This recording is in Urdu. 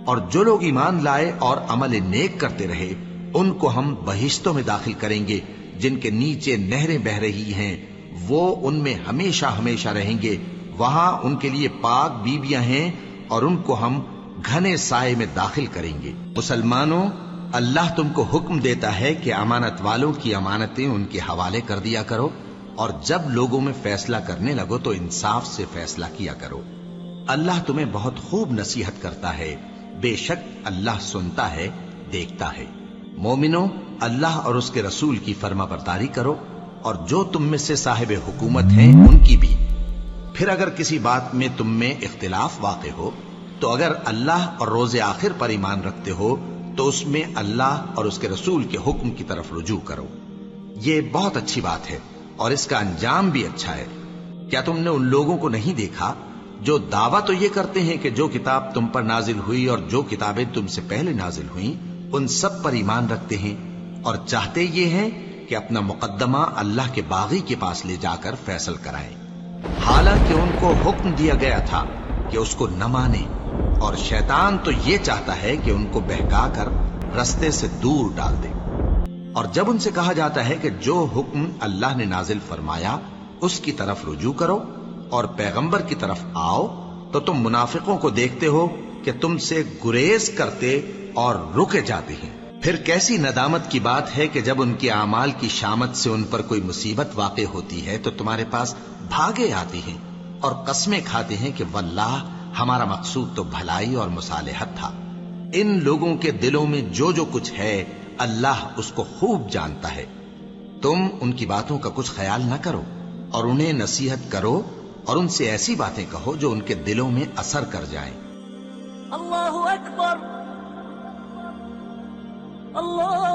اور جو لوگ ایمان لائے اور عمل نیک کرتے رہے ان کو ہم بہشتوں میں داخل کریں گے جن کے نیچے نہریں بہ رہی ہیں، وہ ان میں ہمیشہ ہمیشہ رہیں گے، وہاں ان کے لیے پاک بیویاں ہیں اور ان کو ہم گھنے سائے میں داخل کریں گے۔ مسلمانوں، اللہ تم کو حکم دیتا ہے کہ امانت والوں کی امانتیں ان کے حوالے کر دیا کرو، اور جب لوگوں میں فیصلہ کرنے لگو تو انصاف سے فیصلہ کیا کرو۔ اللہ تمہیں بہت خوب نصیحت کرتا ہے، بے شک اللہ سنتا ہے، دیکھتا ہے۔ مومنو، اللہ اور اس کے رسول کی فرما برداری کرو، اور جو تم میں سے صاحب حکومت ہیں ان کی بھی۔ پھر اگر کسی بات میں تم میں اختلاف واقع ہو تو اگر اللہ اور روز آخر پر ایمان رکھتے ہو تو اس میں اللہ اور اس کے رسول کے حکم کی طرف رجوع کرو۔ یہ بہت اچھی بات ہے اور اس کا انجام بھی اچھا ہے۔ کیا تم نے ان لوگوں کو نہیں دیکھا جو دعویٰ تو یہ کرتے ہیں کہ جو کتاب تم پر نازل ہوئی اور جو کتابیں تم سے پہلے نازل ہوئیں ان سب پر ایمان رکھتے ہیں، اور چاہتے یہ ہیں کہ اپنا مقدمہ اللہ کے باغی کے پاس لے جا کر فیصل کرائیں، حالانکہ ان کو حکم دیا گیا تھا کہ اس کو نہ مانیں، اور شیطان تو یہ چاہتا ہے کہ ان کو بہکا کر رستے سے دور ڈال دے۔ اور جب ان سے کہا جاتا ہے کہ جو حکم اللہ نے نازل فرمایا اس کی طرف رجوع کرو اور پیغمبر کی طرف آؤ، تو تم منافقوں کو دیکھتے ہو کہ تم سے گریز کرتے اور رکے جاتے ہیں۔ پھر کیسی ندامت کی بات ہے کہ جب ان کے اعمال کی شامت سے ان پر کوئی مصیبت واقع ہوتی ہے تو تمہارے پاس بھاگے آتی ہیں اور قسمیں کھاتے ہیں کہ واللہ ہمارا مقصود تو بھلائی اور مصالحت تھا۔ ان لوگوں کے دلوں میں جو جو کچھ ہے اللہ اس کو خوب جانتا ہے۔ تم ان کی باتوں کا کچھ خیال نہ کرو اور انہیں نصیحت کرو اور ان سے ایسی باتیں کہو جو ان کے دلوں میں اثر کر جائیں۔ اللہ اکبر، اللہ